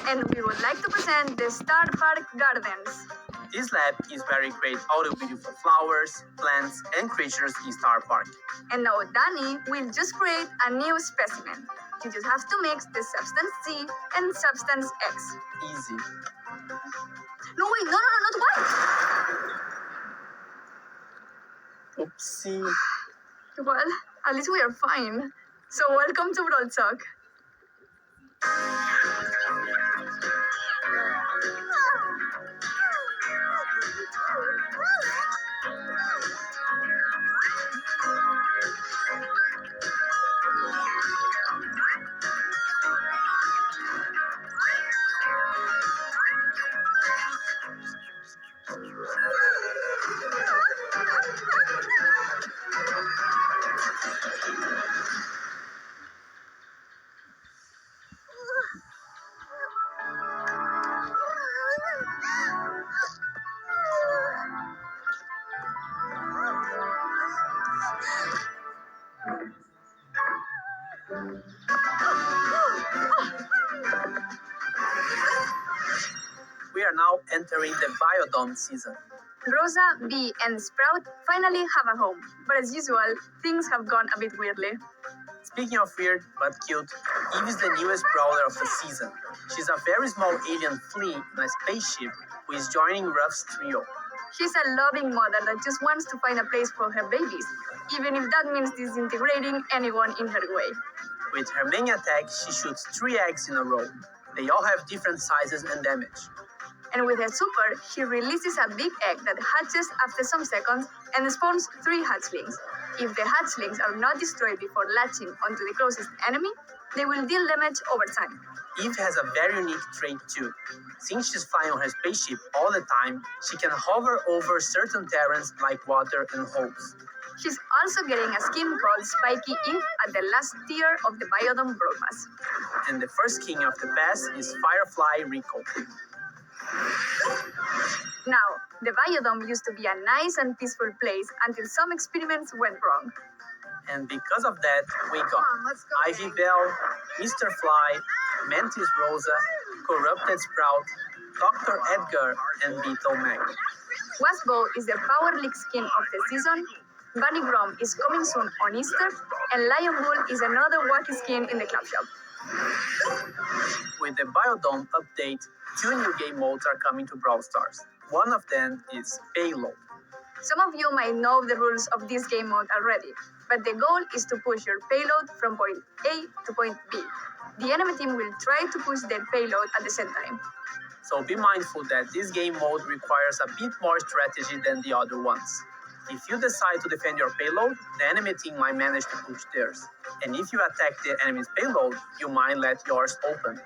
and we would like to present the Star Park Gardens. This lab is where we create all the beautiful flowers, plants, and creatures in Star Park. And now Danny will just create a new specimen. You just have to mix the substance C and substance X. Easy. No, wait, no, not white! Oopsie. Well, at least we are fine. So welcome to Brawl Talk. We are now entering the Biodome season. Rosa, Bee, and Sprout finally have a home, but as usual, things have gone a bit weirdly. Speaking of weird but cute, Eve is the newest brawler of the season. She's a very small alien flea in a spaceship who is joining Ruff's trio. She's a loving mother that just wants to find a place for her babies, even if that means disintegrating anyone in her way. With her main attack, she shoots 3 eggs in a row. They all have different sizes and damage. And with her super, she releases a big egg that hatches after some seconds and spawns 3 hatchlings. If the hatchlings are not destroyed before latching onto the closest enemy, they will deal damage over time. Eve has a very unique trait too. Since she's flying on her spaceship all the time, she can hover over certain terrains like water and holes. She's also getting a skin called Spiky Eve at the last tier of the Biodome Brawl Pass. And the first king of the pass is Firefly Rico. Now, the Biodome used to be a nice and peaceful place until some experiments went wrong. And because of that, we got Ivy Bell, Mr. Fly, Mantis Rosa, Corrupted Sprout, Dr. Edgar, and Beetle Mac. Wasbo is the Power League skin of the season, Bunny Grom is coming soon on Easter, and Lion Bull is another wacky skin in the club shop. With the Biodome update, 2 new game modes are coming to Brawl Stars. One of them is Payload. Some of you might know the rules of this game mode already, but the goal is to push your payload from point A to point B. The enemy team will try to push their payload at the same time. So be mindful that this game mode requires a bit more strategy than the other ones. If you decide to defend your payload, the enemy team might manage to push theirs. And if you attack the enemy's payload, you might let yours open.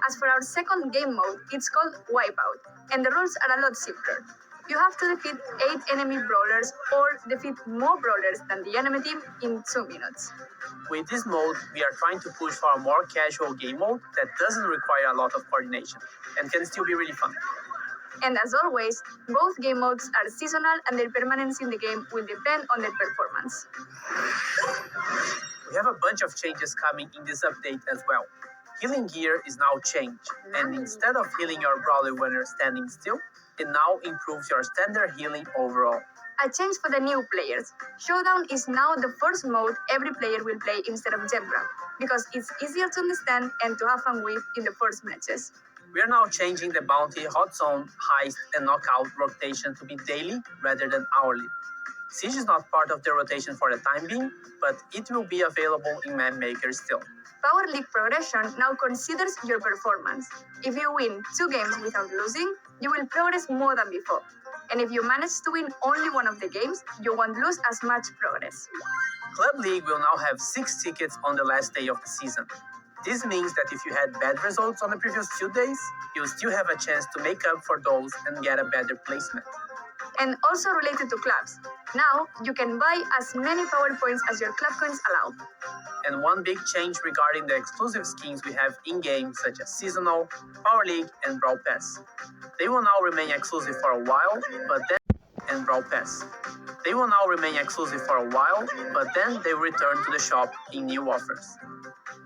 As for our second game mode, it's called Wipeout, and the rules are a lot simpler. You have to defeat 8 enemy brawlers or defeat more brawlers than the enemy team in 2 minutes. With this mode, we are trying to push for a more casual game mode that doesn't require a lot of coordination and can still be really fun. And as always, both game modes are seasonal and their permanence in the game will depend on their performance. We have a bunch of changes coming in this update as well. Healing gear is now changed, and instead of healing your brawler when you're standing still, it now improves your standard healing overall. A change for the new players. Showdown is now the first mode every player will play instead of Gem Grab, because it's easier to understand and to have fun with in the first matches. We are now changing the bounty, hot zone, heist, and knockout rotation to be daily rather than hourly. Siege is not part of the rotation for the time being, but it will be available in Map Maker still. Power League progression now considers your performance. If you win 2 games without losing, you will progress more than before. And if you manage to win only one of the games, you won't lose as much progress. Club League will now have 6 tickets on the last day of the season. This means that if you had bad results on the previous few days, you'll still have a chance to make up for those and get a better placement. And also related to clubs, now you can buy as many power points as your club coins allow. And one big change regarding the exclusive skins we have in-game, such as Seasonal, Power League, and Brawl Pass. They will now remain exclusive for a while, but then and Brawl Pass. They will now remain exclusive for a while, but then they return to the shop in new offers.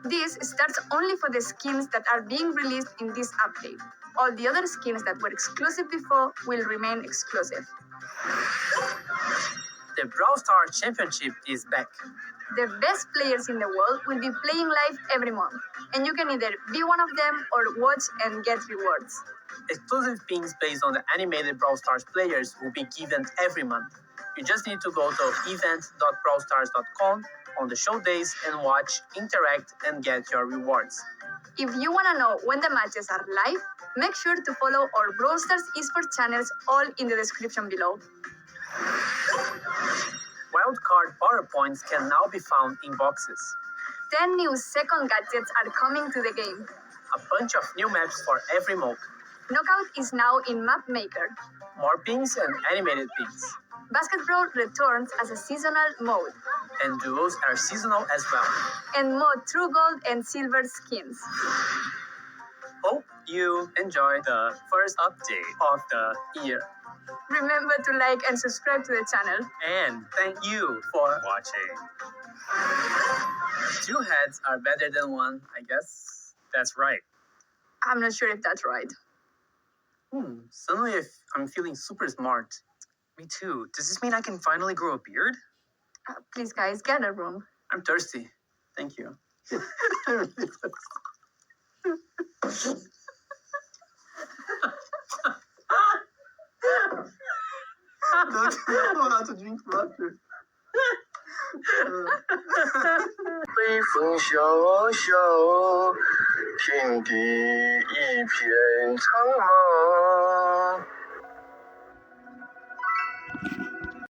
This starts only for the skins that are being released in this update. All the other skins that were exclusive before will remain exclusive. The Brawl Stars Championship is back. The best players in the world will be playing live every month, and you can either be one of them or watch and get rewards. Exclusive pins based on the animated Brawl Stars players will be given every month. You just need to go to event.brawlstars.com on the show days and watch, interact, and get your rewards. If you want to know when the matches are live, make sure to follow our Brawl Stars esports channels, all in the description below. Wildcard PowerPoints can now be found in boxes. 10 new second gadgets are coming to the game. A bunch of new maps for every mode. Knockout is now in Map Maker. More pins and animated pins. Basketball returns as a seasonal mode. And duos are seasonal as well. And more True Gold and Silver skins. Hope you enjoyed the first update of the year. Remember to like and subscribe to the channel. And thank you for watching. 2 heads are better than 1, I guess. That's right. I'm not sure if that's right. Suddenly I'm feeling super smart. Me too. Does this mean I can finally grow a beard? Please, guys, get a room. I'm thirsty. Thank you. Don't know how to drink water. 北风萧萧，天地一片苍茫。